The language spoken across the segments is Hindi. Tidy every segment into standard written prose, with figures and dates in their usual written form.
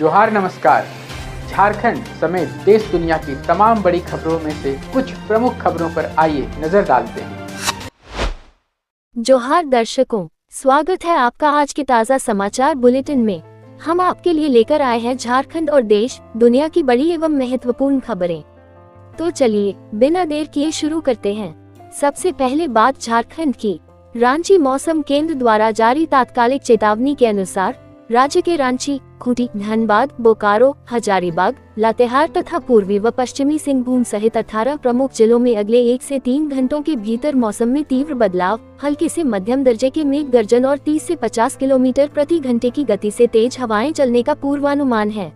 जोहार नमस्कार। झारखंड समेत देश दुनिया की तमाम बड़ी खबरों में से कुछ प्रमुख खबरों पर आइए नजर डालते हैं। जोहार दर्शकों, स्वागत है आपका आज के ताज़ा समाचार बुलेटिन में। हम आपके लिए लेकर आए हैं झारखंड और देश दुनिया की बड़ी एवं महत्वपूर्ण खबरें। तो चलिए बिना देर किए शुरू करते हैं। सबसे पहले बात झारखंड की। रांची मौसम केंद्र द्वारा जारी तात्कालिक चेतावनी के अनुसार राज्य के रांची, खूंटी, धनबाद, बोकारो, हजारीबाग, लातेहार तथा पूर्वी व पश्चिमी सिंहभूम सहित 18 प्रमुख जिलों में अगले 1 से 3 घंटों के भीतर मौसम में तीव्र बदलाव, हल्की से मध्यम दर्जे के मेघ गर्जन और 30 से 50 किलोमीटर प्रति घंटे की गति से तेज हवाएं चलने का पूर्वानुमान है।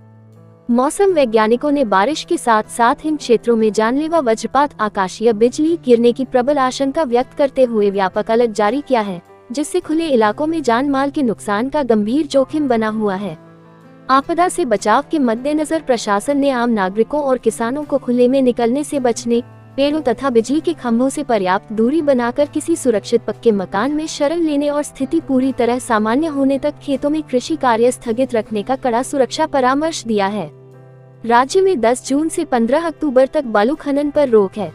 मौसम वैज्ञानिकों ने बारिश के साथ साथ इन क्षेत्रों में जानलेवा वज्रपात, आकाशीय बिजली गिरने की प्रबल आशंका व्यक्त करते हुए व्यापक अलर्ट जारी किया है, जिससे खुले इलाकों में जान माल के नुकसान का गंभीर जोखिम बना हुआ है। आपदा से बचाव के मद्देनजर प्रशासन ने आम नागरिकों और किसानों को खुले में निकलने से बचने, पेड़ों तथा बिजली के खंभों से पर्याप्त दूरी बनाकर किसी सुरक्षित पक्के मकान में शरण लेने और स्थिति पूरी तरह सामान्य होने तक खेतों में कृषि कार्य स्थगित रखने का कड़ा सुरक्षा परामर्श दिया है। राज्य में 10 जून से 15 अक्टूबर तक बालू खनन पर रोक है।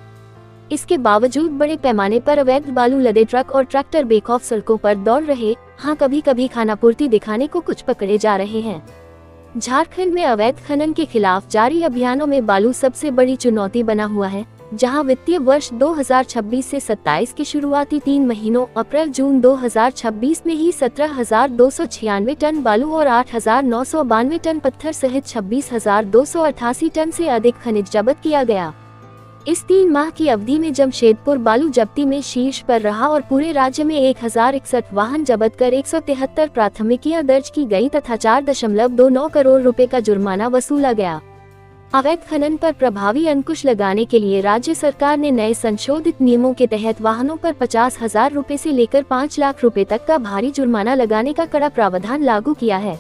इसके बावजूद बड़े पैमाने पर अवैध बालू लदे ट्रक और ट्रैक्टर बेखौफ सड़कों पर दौड़ रहे। हाँ, कभी कभी खानापूर्ति दिखाने को कुछ पकड़े जा रहे हैं। झारखंड में अवैध खनन के खिलाफ जारी अभियानों में बालू सबसे बड़ी चुनौती बना हुआ है, जहां वित्तीय वर्ष 2026 से 27 के शुरुआती 3 महीनों अप्रैल-जून 2026 में ही 17,296 टन बालू और 8,992 टन पत्थर सहित 26,288 टन से अधिक खनिज जब्त किया गया। इस 3 माह की अवधि में जमशेदपुर बालू जब्ती में शीर्ष पर रहा और पूरे राज्य में 1061 वाहन जब्त कर 173 प्राथमिकियां दर्ज की गई तथा 4.29 करोड़ रुपए का जुर्माना वसूला गया। अवैध खनन पर प्रभावी अंकुश लगाने के लिए राज्य सरकार ने नए संशोधित नियमों के तहत वाहनों पर 50,000 रुपए से लेकर 5 लाख रुपए तक का भारी जुर्माना लगाने का कड़ा प्रावधान लागू किया है।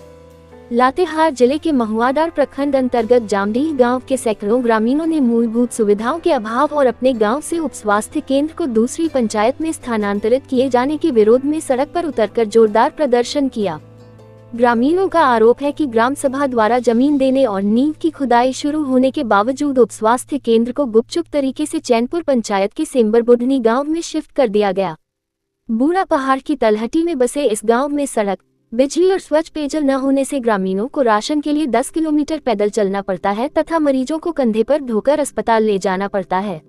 लातेहार जिले के महुआडार प्रखंड अंतर्गत जामडीह गांव के सैकड़ों ग्रामीणों ने मूलभूत सुविधाओं के अभाव और अपने गांव से उप स्वास्थ्य केंद्र को दूसरी पंचायत में स्थानांतरित किए जाने के विरोध में सड़क पर उतरकर जोरदार प्रदर्शन किया। ग्रामीणों का आरोप है कि ग्राम सभा द्वारा जमीन देने और नींव की खुदाई शुरू होने के बावजूद उप स्वास्थ्य केंद्र को गुपचुप तरीके से चैनपुर पंचायत के सेम्बर बुढ़नी गाँव में शिफ्ट कर दिया गया। बूढ़ा पहाड़ की तलहटी में बसे इस गाँव में सड़क, बिजली और स्वच्छ पेयजल न होने से ग्रामीणों को राशन के लिए 10 किलोमीटर पैदल चलना पड़ता है तथा मरीजों को कंधे पर ढोकर अस्पताल ले जाना पड़ता है।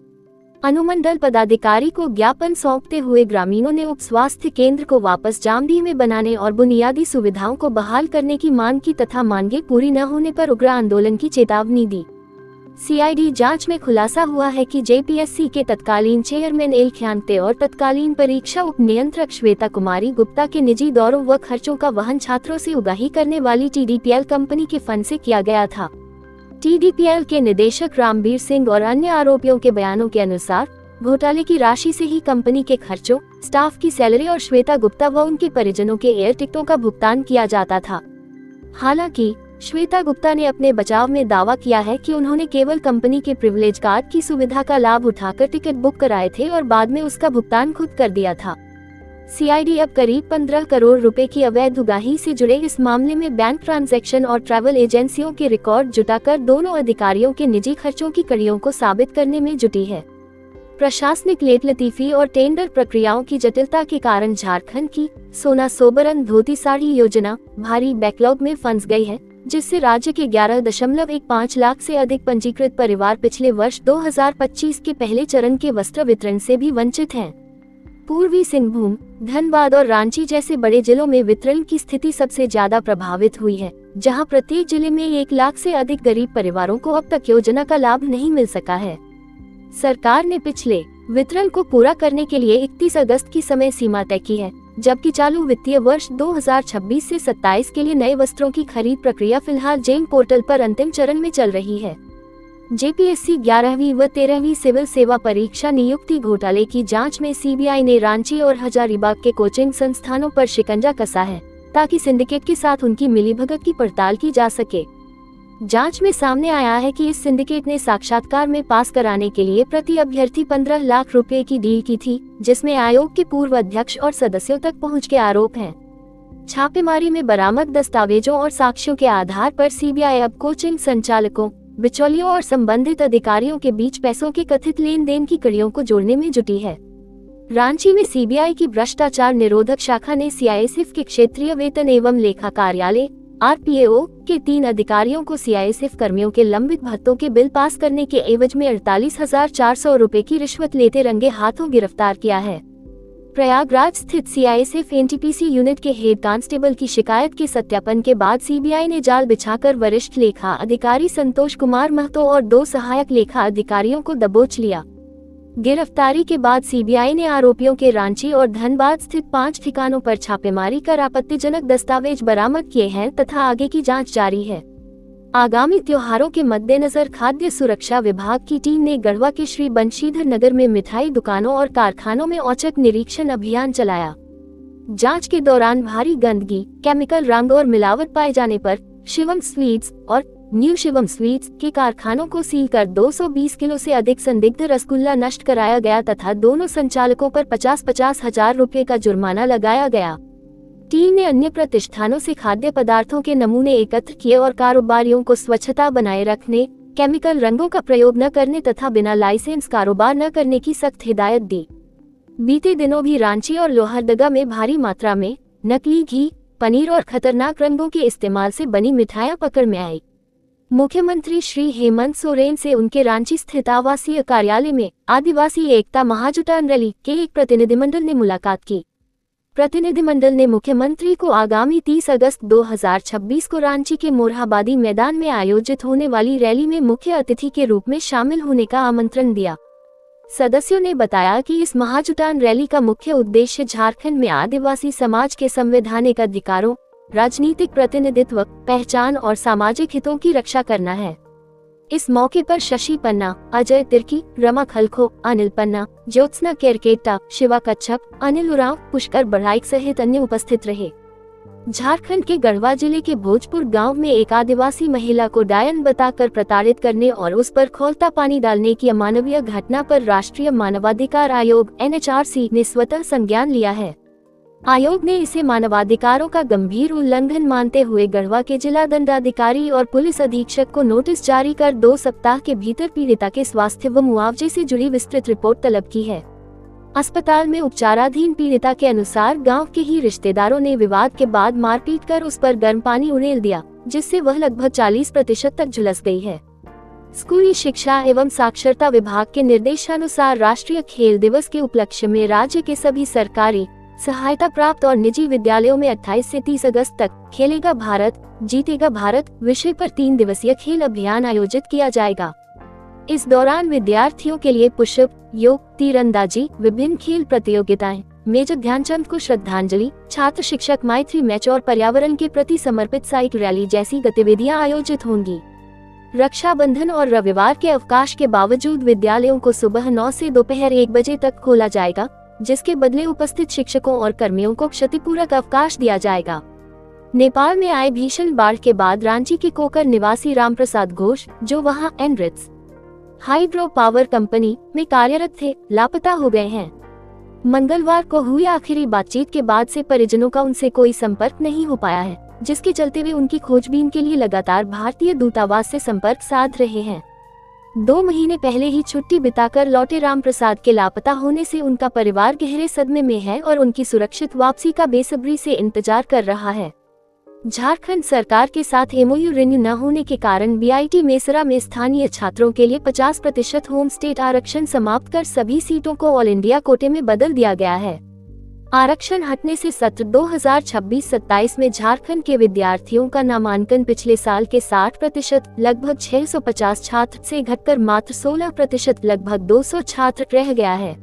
अनुमंडल पदाधिकारी को ज्ञापन सौंपते हुए ग्रामीणों ने उप स्वास्थ्य केंद्र को वापस जामडीह में बनाने और बुनियादी सुविधाओं को बहाल करने की मांग की तथा मांगे पूरी न होने पर उग्र आंदोलन की चेतावनी दी। सीआईडी जांच में खुलासा हुआ है कि जेपीएससी के तत्कालीन चेयरमैन एल ख्यांगते और तत्कालीन परीक्षा उप नियंत्रक श्वेता कुमारी गुप्ता के निजी दौरों व खर्चों का वहन छात्रों से उगाही करने वाली टीडीपीएल कंपनी के फंड से किया गया था। टीडीपीएल के निदेशक रामबीर सिंह और अन्य आरोपियों के बयानों के अनुसार घोटाले की राशि से ही कंपनी के खर्चों, स्टाफ की सैलरी और श्वेता गुप्ता व उनके परिजनों के एयर टिकटों का भुगतान किया जाता था। हालांकि श्वेता गुप्ता ने अपने बचाव में दावा किया है कि उन्होंने केवल कंपनी के प्रिविलेज कार्ड की सुविधा का लाभ उठाकर टिकट बुक कराए थे और बाद में उसका भुगतान खुद कर दिया था। सीआईडी अब करीब 15 करोड़ रुपए की अवैध उगाही से जुड़े इस मामले में बैंक ट्रांजैक्शन और ट्रैवल एजेंसियों के रिकॉर्ड जुटाकर दोनों अधिकारियों के निजी खर्चों की कड़ियों को साबित करने में जुटी है। प्रशासनिक लेटलतीफी और टेंडर प्रक्रियाओं की जटिलता के कारण झारखंड की सोना सोबरन धोती साड़ी योजना भारी बैकलॉग में फंस गई है, जिससे राज्य के 11.15 लाख से अधिक पंजीकृत परिवार पिछले वर्ष 2025 के पहले चरण के वस्त्र वितरण से भी वंचित हैं। पूर्वी सिंहभूम, धनबाद और रांची जैसे बड़े जिलों में वितरण की स्थिति सबसे ज्यादा प्रभावित हुई है, जहां प्रत्येक जिले में 1 लाख से अधिक गरीब परिवारों को अब तक योजना का लाभ नहीं मिल सका है। सरकार ने पिछले वितरण को पूरा करने के लिए 31 अगस्त की समय सीमा तय की है, जबकि चालू वित्तीय वर्ष 2026 से 27 के लिए नए वस्त्रों की खरीद प्रक्रिया फिलहाल जेम पोर्टल पर अंतिम चरण में चल रही है। जेपीएससी 11वीं व 13वीं सिविल सेवा परीक्षा नियुक्ति घोटाले की जांच में सीबीआई ने रांची और हजारीबाग के कोचिंग संस्थानों पर शिकंजा कसा है, ताकि सिंडिकेट के साथ उनकी मिलीभगत की पड़ताल की जा सके। जांच में सामने आया है कि इस सिंडिकेट ने साक्षात्कार में पास कराने के लिए प्रति अभ्यर्थी 15 लाख रुपए की डील की थी, जिसमें आयोग के पूर्व अध्यक्ष और सदस्यों तक पहुंच के आरोप हैं। छापेमारी में बरामद दस्तावेजों और साक्ष्यों के आधार पर सीबीआई अब कोचिंग संचालकों, बिचौलियों और संबंधित अधिकारियों के बीच पैसों के कथित लेन देन की कड़ियों को जोड़ने में जुटी है। रांची में सीबीआई की भ्रष्टाचार निरोधक शाखा ने सीआईएसएफ के क्षेत्रीय वेतन एवं लेखा कार्यालय आरपीएओ के 3 अधिकारियों को सीआईएसएफ कर्मियों के लंबित भत्तों के बिल पास करने के एवज में 48,400 रुपए की रिश्वत लेते रंगे हाथों गिरफ्तार किया है। प्रयागराज स्थित सीआईएसएफ एनटीपीसी यूनिट के हेड कांस्टेबल की शिकायत के सत्यापन के बाद सीबीआई ने जाल बिछाकर वरिष्ठ लेखा अधिकारी संतोष कुमार महतो और 2 सहायक लेखा अधिकारियों को दबोच लिया। गिरफ्तारी के बाद सीबीआई ने आरोपियों के रांची और धनबाद स्थित 5 ठिकानों पर छापेमारी कर आपत्तिजनक दस्तावेज बरामद किए हैं तथा आगे की जांच जारी है। आगामी त्योहारों के मद्देनजर खाद्य सुरक्षा विभाग की टीम ने गढ़वा के श्री बंशीधर नगर में मिठाई दुकानों और कारखानों में औचक निरीक्षण अभियान चलाया। जांच के दौरान भारी गंदगी, केमिकल रंग और मिलावट पाए जाने पर शिवम स्वीट्स और न्यू शिवम स्वीट्स के कारखानों को सील कर 220 किलो से अधिक संदिग्ध रसगुल्ला नष्ट कराया गया तथा दोनों संचालकों पर 50-50 हजार रुपए का जुर्माना लगाया गया। टीम ने अन्य प्रतिष्ठानों से खाद्य पदार्थों के नमूने एकत्र किए और कारोबारियों को स्वच्छता बनाए रखने, केमिकल रंगों का प्रयोग न करने तथा बिना लाइसेंस कारोबार न करने की सख्त हिदायत दी। बीते दिनों भी रांची और लोहरदगा में भारी मात्रा में नकली घी, पनीर और खतरनाक रंगों के इस्तेमाल से बनी मिठाइयां पकड़ में आई। मुख्यमंत्री श्री हेमंत सोरेन से उनके रांची स्थित आवासीय कार्यालय में आदिवासी एकता महाजुटान रैली के एक प्रतिनिधिमंडल ने मुलाकात की। प्रतिनिधिमंडल ने मुख्यमंत्री को आगामी 30 अगस्त 2026 को रांची के मोरहाबादी मैदान में आयोजित होने वाली रैली में मुख्य अतिथि के रूप में शामिल होने का आमंत्रण दिया। सदस्यों ने बताया कि इस महाजुटान रैली का मुख्य उद्देश्य झारखंड में आदिवासी समाज के संवैधानिक अधिकारों, राजनीतिक प्रतिनिधित्व, पहचान और सामाजिक हितों की रक्षा करना है। इस मौके पर शशि पन्ना, अजय तिर्की, रमा खलखो, अनिल पन्ना, ज्योत्सना केरकेटा, शिवा कच्छप, अनिल उरांव, पुष्कर बढ़ाइक सहित अन्य उपस्थित रहे। झारखंड के गढ़वा जिले के भोजपुर गांव में एक आदिवासी महिला को डायन बताकर प्रताड़ित करने और उस पर खौलता पानी डालने की अमानवीय घटना पर राष्ट्रीय मानवाधिकार आयोग (NHRC) ने स्वतः संज्ञान लिया है। आयोग ने इसे मानवाधिकारों का गंभीर उल्लंघन मानते हुए गढ़वा के जिला दंडाधिकारी और पुलिस अधीक्षक को नोटिस जारी कर 2 सप्ताह के भीतर पीड़िता के स्वास्थ्य व मुआवजे से जुड़ी विस्तृत रिपोर्ट तलब की है। अस्पताल में उपचाराधीन पीड़िता के अनुसार गांव के ही रिश्तेदारों ने विवाद के बाद मारपीट कर उस पर गर्म पानी उड़ेल दिया, जिससे वह लगभग 40% तक झुलस गई है। स्कूली शिक्षा एवं साक्षरता विभाग के निर्देशानुसार राष्ट्रीय खेल दिवस के उपलक्ष्य में राज्य के सभी सरकारी, सहायता प्राप्त और निजी विद्यालयों में 28 से 30 अगस्त तक खेलेगा भारत, जीतेगा भारत विषय पर 3 दिवसीय खेल अभियान आयोजित किया जाएगा। इस दौरान विद्यार्थियों के लिए पुशअप, योग, तीरंदाजी, विभिन्न खेल प्रतियोगिताएं, मेजर ध्यानचंद को श्रद्धांजलि, छात्र शिक्षक मैत्री मैच और पर्यावरण के प्रति समर्पित साइकिल रैली जैसी गतिविधियां आयोजित होंगी। रक्षाबंधन और रविवार के अवकाश के बावजूद विद्यालयों को सुबह 9 से दोपहर 1 बजे तक खोला जाएगा, जिसके बदले उपस्थित शिक्षकों और कर्मियों को क्षतिपूरक अवकाश दिया जाएगा। नेपाल में आए भीषण बाढ़ के बाद रांची के कोकर निवासी रामप्रसाद घोष, जो वहां एनरिट्स हाइड्रो पावर कंपनी में कार्यरत थे, लापता हो गए हैं। मंगलवार को हुई आखिरी बातचीत के बाद से परिजनों का उनसे कोई संपर्क नहीं हो पाया है, जिसके चलते वे उनकी खोजबीन के लिए लगातार भारतीय दूतावास से संपर्क साध रहे हैं। 2 महीने पहले ही छुट्टी बिताकर लौटे रामप्रसाद के लापता होने से उनका परिवार गहरे सदमे में है और उनकी सुरक्षित वापसी का बेसब्री से इंतजार कर रहा है। झारखंड सरकार के साथ एमओयू रिन्यू न होने के कारण बीआईटी मेसरा में स्थानीय छात्रों के लिए 50% होम स्टेट आरक्षण समाप्त कर सभी सीटों को ऑल इंडिया कोटे में बदल दिया गया है। आरक्षण हटने से सत्र 2026-27 में झारखंड के विद्यार्थियों का नामांकन पिछले साल के 60% लगभग 650 छात्र से घटकर मात्र 16% लगभग 200 छात्र रह गया है।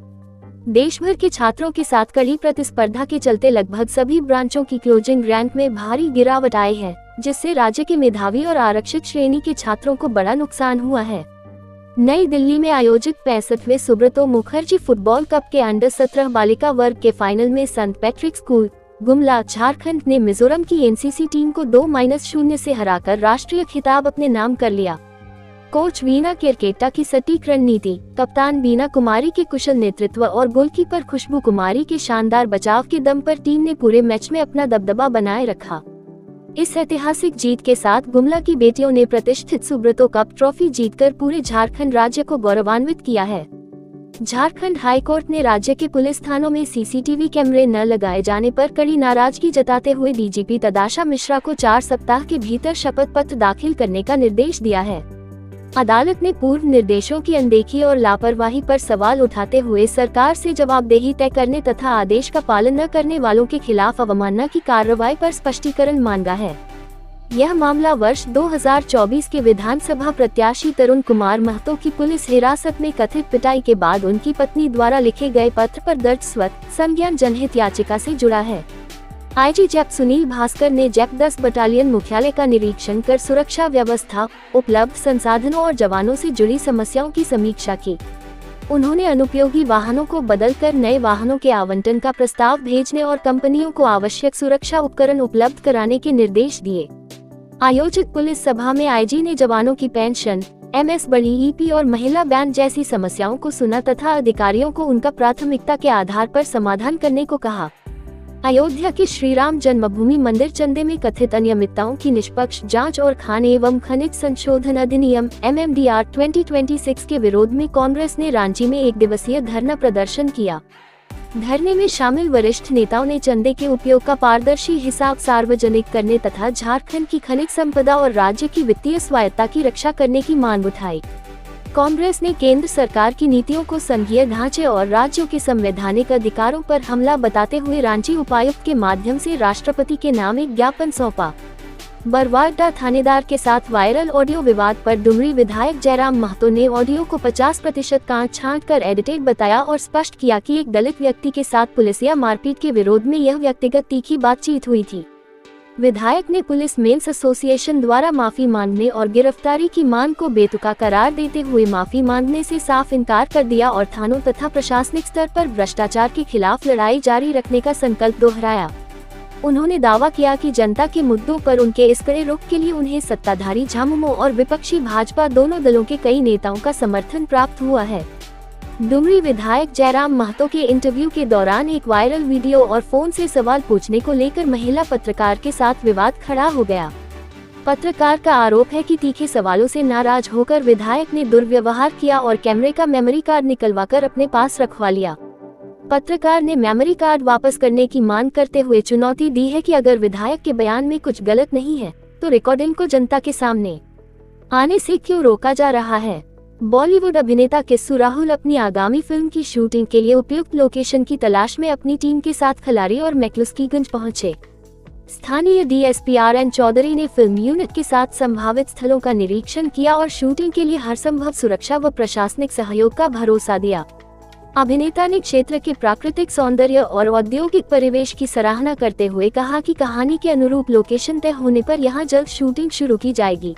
देश भर के छात्रों के साथ कड़ी प्रतिस्पर्धा के चलते लगभग सभी ब्रांचों की क्लोजिंग रैंक में भारी गिरावट आई है, जिससे राज्य के मेधावी और आरक्षित श्रेणी के छात्रों को बड़ा नुकसान हुआ है। नई दिल्ली में आयोजित 65वें सुब्रतो मुखर्जी फुटबॉल कप के अंडर 17 बालिका वर्ग के फाइनल में संत पैट्रिक स्कूल, गुमला, झारखंड ने मिजोरम की एनसीसी टीम को 2-0 से हराकर राष्ट्रीय खिताब अपने नाम कर लिया। कोच वीना केरकेट्टा की सटीक रणनीति, कप्तान बीना कुमारी के कुशल नेतृत्व और गोलकीपर खुशबू कुमारी के शानदार बचाव के दम पर टीम ने पूरे मैच में अपना दबदबा बनाए रखा। इस ऐतिहासिक जीत के साथ गुमला की बेटियों ने प्रतिष्ठित सुब्रतो कप ट्रॉफी जीतकर पूरे झारखंड राज्य को गौरवान्वित किया है। झारखंड हाईकोर्ट ने राज्य के पुलिस थानों में सीसीटीवी कैमरे न लगाए जाने पर कड़ी नाराजगी जताते हुए डीजीपी तदाशा मिश्रा को 4 सप्ताह के भीतर शपथ पत्र दाखिल करने का निर्देश दिया है। अदालत ने पूर्व निर्देशों की अनदेखी और लापरवाही पर सवाल उठाते हुए सरकार से जवाबदेही तय करने तथा आदेश का पालन न करने वालों के खिलाफ अवमानना की कार्रवाई पर स्पष्टीकरण मांगा है। यह मामला वर्ष 2024 के विधानसभा प्रत्याशी तरुण कुमार महतो की पुलिस हिरासत में कथित पिटाई के बाद उनकी पत्नी द्वारा लिखे गए पत्र पर दर्ज स्वत संज्ञान जनहित याचिका से जुड़ा है। आईजी जैप सुनील भास्कर ने जैप 10 बटालियन मुख्यालय का निरीक्षण कर सुरक्षा व्यवस्था, उपलब्ध संसाधनों और जवानों से जुड़ी समस्याओं की समीक्षा की। उन्होंने अनुपयोगी वाहनों को बदलकर नए वाहनों के आवंटन का प्रस्ताव भेजने और कंपनियों को आवश्यक सुरक्षा उपकरण उपलब्ध कराने के निर्देश दिए। आयोजित पुलिस सभा में आईजी ने जवानों की पेंशन, एमएस बढ़ी और महिला बैंड जैसी समस्याओं को सुना तथा अधिकारियों को उनका प्राथमिकता के आधार पर समाधान करने को कहा। अयोध्या के श्री राम जन्मभूमि मंदिर चंदे में कथित अनियमितताओं की निष्पक्ष जांच और खान एवं खनिज संशोधन अधिनियम MMDR 2026 के विरोध में कांग्रेस ने रांची में 1 दिवसीय धरना प्रदर्शन किया। धरने में शामिल वरिष्ठ नेताओं ने चंदे के उपयोग का पारदर्शी हिसाब सार्वजनिक करने तथा झारखंड की खनिज संपदा और राज्य की वित्तीय स्वायत्ता की रक्षा करने की मांग उठाई। कांग्रेस ने केंद्र सरकार की नीतियों को संघीय ढांचे और राज्यों के संवैधानिक अधिकारों पर हमला बताते हुए रांची उपायुक्त के माध्यम से राष्ट्रपति के नाम एक ज्ञापन सौंपा। बरवाडा थानेदार के साथ वायरल ऑडियो विवाद पर डुमरी विधायक जयराम महतो ने ऑडियो को 50% काट छांट कर एडिटेड बताया और स्पष्ट किया कि एक दलित व्यक्ति के साथ पुलिसिया मारपीट के विरोध में यह व्यक्तिगत तीखी बातचीत हुई थी। विधायक ने पुलिस मेंस एसोसिएशन द्वारा माफी मांगने और गिरफ्तारी की मांग को बेतुका करार देते हुए माफी मांगने से साफ इनकार कर दिया और थानों तथा प्रशासनिक स्तर पर भ्रष्टाचार के खिलाफ लड़ाई जारी रखने का संकल्प दोहराया। उन्होंने दावा किया कि जनता के मुद्दों पर उनके इस कड़े रुख के लिए उन्हें सत्ताधारी झामुमो और विपक्षी भाजपा दोनों दलों के कई नेताओं का समर्थन प्राप्त हुआ है। डुमरी विधायक जयराम महतो के इंटरव्यू के दौरान एक वायरल वीडियो और फोन से सवाल पूछने को लेकर महिला पत्रकार के साथ विवाद खड़ा हो गया। पत्रकार का आरोप है कि तीखे सवालों से नाराज होकर विधायक ने दुर्व्यवहार किया और कैमरे का मेमोरी कार्ड निकलवाकर अपने पास रखवा लिया। पत्रकार ने मेमोरी कार्ड वापस करने की मांग करते हुए चुनौती दी है कि अगर विधायक के बयान में कुछ गलत नहीं है तो रिकॉर्डिंग को जनता के सामने आने से क्यों रोका जा रहा है। बॉलीवुड अभिनेता किस्सू राहुल अपनी आगामी फिल्म की शूटिंग के लिए उपयुक्त लोकेशन की तलाश में अपनी टीम के साथ खलारी और मैक्लुस्कीगंज पहुंचे। स्थानीय डीएसपी RN चौधरी ने फिल्म यूनिट के साथ संभावित स्थलों का निरीक्षण किया और शूटिंग के लिए हर संभव सुरक्षा व प्रशासनिक सहयोग का भरोसा दिया। अभिनेता ने क्षेत्र के प्राकृतिक सौंदर्य और औद्योगिक परिवेश की सराहना करते हुए कहा कि कहानी के अनुरूप लोकेशन तय होने पर यहां जल्द शूटिंग शुरू की जाएगी।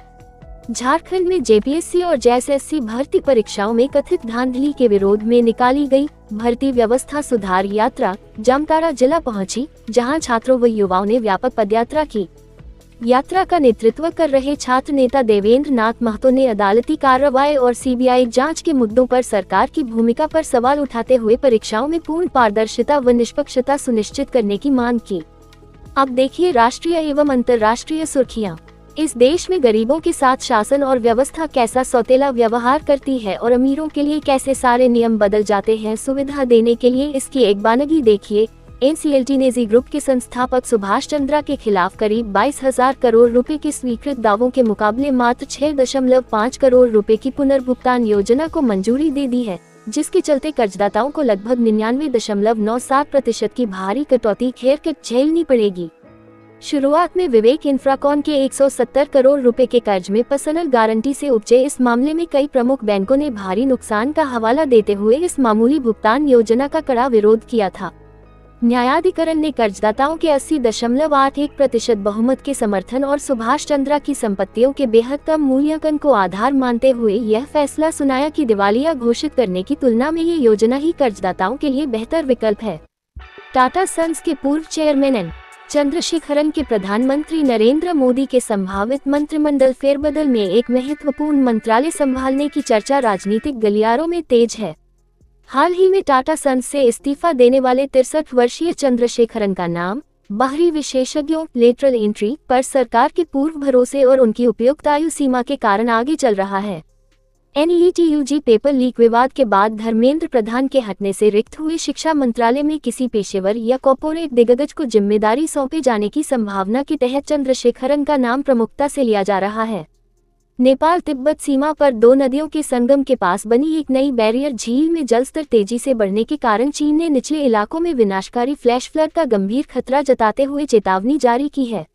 झारखंड में JPSC और JSSC भर्ती परीक्षाओं में कथित धांधली के विरोध में निकाली गई भर्ती व्यवस्था सुधार यात्रा जामताड़ा जिला पहुंची, जहां छात्रों व युवाओं ने व्यापक पदयात्रा की। यात्रा का नेतृत्व कर रहे छात्र नेता देवेंद्र नाथ महतो ने अदालती कार्रवाई और CBI जांच के मुद्दों पर सरकार की भूमिका पर सवाल उठाते हुए परीक्षाओं में पूर्ण पारदर्शिता व निष्पक्षता सुनिश्चित करने की मांग की। अब देखिए राष्ट्रीय एवं अंतर्राष्ट्रीय सुर्खियां। इस देश में गरीबों के साथ शासन और व्यवस्था कैसा सौतेला व्यवहार करती है और अमीरों के लिए कैसे सारे नियम बदल जाते हैं। सुविधा देने के लिए इसकी एक बानगी देखिए। NCLT निजी ग्रुप के संस्थापक सुभाष चंद्रा के खिलाफ करीब 22,000 करोड़ रुपए के स्वीकृत दावों के मुकाबले मात्र 6.5 करोड़ रुपए की पुनर्भुगतान योजना को मंजूरी दे दी है, जिसके चलते कर्जदाताओं को लगभग 99.97% की भारी कटौती खेर झेलनी पड़ेगी। शुरुआत में विवेक इंफ्राकॉन के 170 करोड़ रुपए के कर्ज में पर्सनल गारंटी से उपजे इस मामले में कई प्रमुख बैंकों ने भारी नुकसान का हवाला देते हुए इस मामूली भुगतान योजना का कड़ा विरोध किया था। न्यायाधिकरण ने कर्जदाताओं के 80.81% बहुमत के समर्थन और सुभाष चंद्रा की संपत्तियों के बेहद कम मूल्यांकन को आधार मानते हुए यह फैसला सुनाया कि दिवालिया घोषित करने की तुलना में ये योजना ही कर्जदाताओं के लिए बेहतर विकल्प है। टाटा सन्स के पूर्व चेयरमैन चंद्रशेखरन के प्रधानमंत्री नरेंद्र मोदी के संभावित मंत्रिमंडल फेरबदल में एक महत्वपूर्ण मंत्रालय संभालने की चर्चा राजनीतिक गलियारों में तेज है। हाल ही में टाटा सन्स से इस्तीफा देने वाले 63 वर्षीय चंद्रशेखरन का नाम बाहरी विशेषज्ञों लेटरल एंट्री पर सरकार के पूर्व भरोसे और उनकी उपयुक्त आयु सीमा के कारण आगे चल रहा है। NETUG पेपर लीक विवाद के बाद धर्मेंद्र प्रधान के हटने से रिक्त हुए शिक्षा मंत्रालय में किसी पेशेवर या कॉर्पोरेट दिग्गज को जिम्मेदारी सौंपे जाने की संभावना के तहत चंद्रशेखरन का नाम प्रमुखता से लिया जा रहा है। नेपाल तिब्बत सीमा पर 2 नदियों के संगम के पास बनी एक नई बैरियर झील में जलस्तर तेजी से बढ़ने के कारण चीन ने निचले इलाकों में विनाशकारी फ्लैश फ्लड का गंभीर खतरा जताते हुए चेतावनी जारी की है।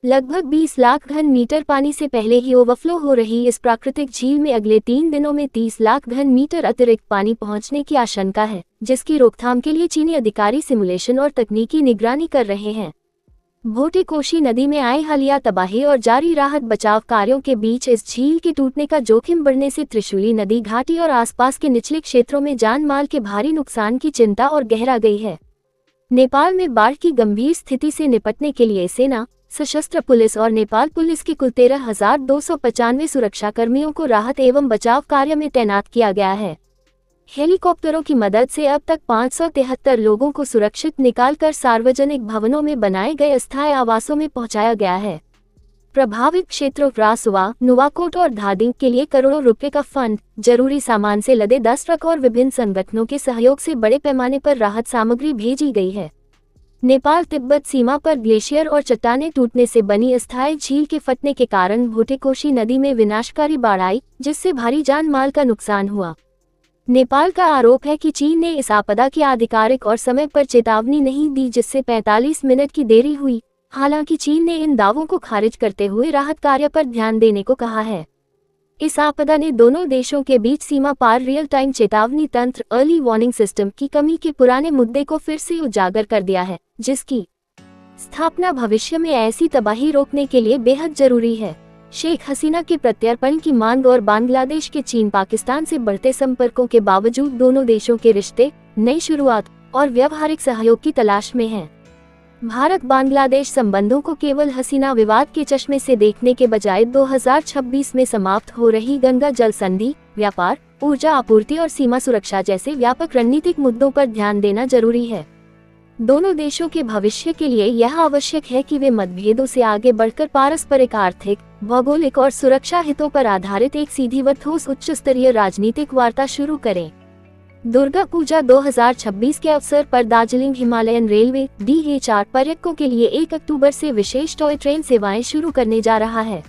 लगभग 20 लाख घन मीटर पानी से पहले ही ओवरफ्लो हो रही इस प्राकृतिक झील में अगले 3 दिनों में 30 लाख घन मीटर अतिरिक्त पानी पहुंचने की आशंका है, जिसकी रोकथाम के लिए चीनी अधिकारी सिमुलेशन और तकनीकी निगरानी कर रहे हैं। भोटे कोशी नदी में आए हालिया तबाही और जारी राहत बचाव कार्यों के बीच इस झील के टूटने का जोखिम बढ़ने से त्रिशूली नदी घाटी और आसपास के निचले क्षेत्रों में जान माल के भारी नुकसान की चिंता और गहरा गई है। नेपाल में बाढ़ की गंभीर स्थिति से निपटने के लिए सेना, सशस्त्र पुलिस और नेपाल पुलिस के कुल 13,295 सुरक्षाकर्मियों को राहत एवं बचाव कार्य में तैनात किया गया है। हेलीकॉप्टरों की मदद से अब तक 573 लोगों को सुरक्षित निकालकर सार्वजनिक भवनों में बनाए गए अस्थायी आवासों में पहुंचाया गया है। प्रभावित क्षेत्रों रासुआ, नुवाकोट और धादिंग के लिए करोड़ों रुपए का फंड, जरूरी सामान से लदे 10 ट्रक और विभिन्न संगठनों के सहयोग से बड़े पैमाने पर राहत सामग्री भेजी गई है। नेपाल तिब्बत सीमा पर ग्लेशियर और चट्टानें टूटने से बनी अस्थायी झील के फटने के कारण भोटे कोशी नदी में विनाशकारी बाढ़ आई, जिससे भारी जान माल का नुकसान हुआ। नेपाल का आरोप है कि चीन ने इस आपदा की आधिकारिक और समय पर चेतावनी नहीं दी, जिससे 45 मिनट की देरी हुई। हालांकि चीन ने इन दावों को खारिज करते हुए राहत कार्य पर ध्यान देने को कहा है। इस आपदा ने दोनों देशों के बीच सीमा पार रियल टाइम चेतावनी तंत्र अर्ली वार्निंग सिस्टम की कमी के पुराने मुद्दे को फिर से उजागर कर दिया है, जिसकी स्थापना भविष्य में ऐसी तबाही रोकने के लिए बेहद जरूरी है। शेख हसीना के प्रत्यर्पण की मांग और बांग्लादेश के चीन पाकिस्तान से बढ़ते संपर्कों के बावजूद दोनों देशों के रिश्ते नई शुरुआत और व्यावहारिक सहयोग की तलाश में हैं। भारत बांग्लादेश संबंधों को केवल हसीना विवाद के चश्मे से देखने के बजाय 2026 में समाप्त हो रही गंगा जल संधि, व्यापार, ऊर्जा आपूर्ति और सीमा सुरक्षा जैसे व्यापक रणनीतिक मुद्दों पर ध्यान देना जरूरी है। दोनों देशों के भविष्य के लिए यह आवश्यक है कि वे मतभेदों से आगे बढ़कर पारस्परिक आर्थिक, भौगोलिक और सुरक्षा हितों पर आधारित एक सीधी व ठोस उच्च स्तरीय राजनीतिक वार्ता शुरू करें। दुर्गा पूजा 2026 के अवसर पर दार्जिलिंग हिमालयन रेलवे DHR पर्यटकों के लिए 1 अक्टूबर से विशेष टॉय ट्रेन सेवाएं शुरू करने जा रहा है।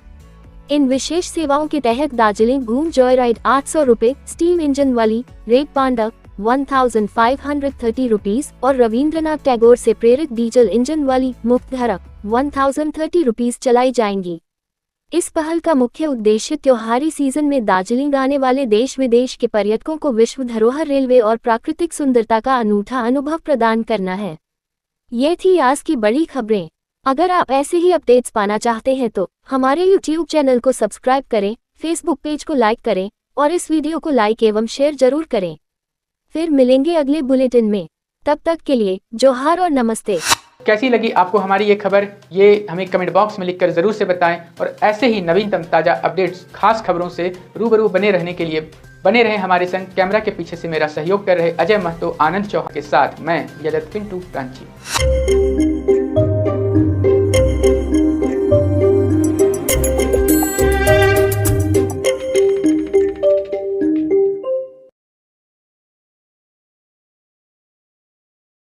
इन विशेष सेवाओं के तहत दार्जिलिंग घूम जॉय राइड 800 रुपए, स्टीम इंजन वाली रेड पांडा 1530 रुपीज और रविंद्रनाथ टैगोर से प्रेरित डीजल इंजन वाली मुफ्त धारा 1030 रुपीज चलाई जाएंगी। इस पहल का मुख्य उद्देश्य त्योहारी सीजन में दार्जिलिंग आने वाले देश विदेश के पर्यटकों को विश्व धरोहर रेलवे और प्राकृतिक सुंदरता का अनूठा अनुभव प्रदान करना है। ये थी आज की बड़ी खबरें। अगर आप ऐसे ही अपडेट्स पाना चाहते हैं तो हमारे YouTube चैनल को सब्सक्राइब करें, Facebook पेज को लाइक करें और इस वीडियो को लाइक एवं शेयर जरूर करें। फिर मिलेंगे अगले बुलेटिन में। तब तक के लिए जोहार और नमस्ते। कैसी लगी आपको हमारी ये खबर, ये हमें कमेंट बॉक्स में लिखकर जरूर से बताएं और ऐसे ही नवीनतम ताज़ा अपडेट्स, खास खबरों से रूबरू बने रहने के लिए बने रहें हमारे संग। कैमरा के पीछे से मेरा सहयोग कर रहे अजय महतो, आनंद चौहान के साथ मैं यदत पिंटू रांची।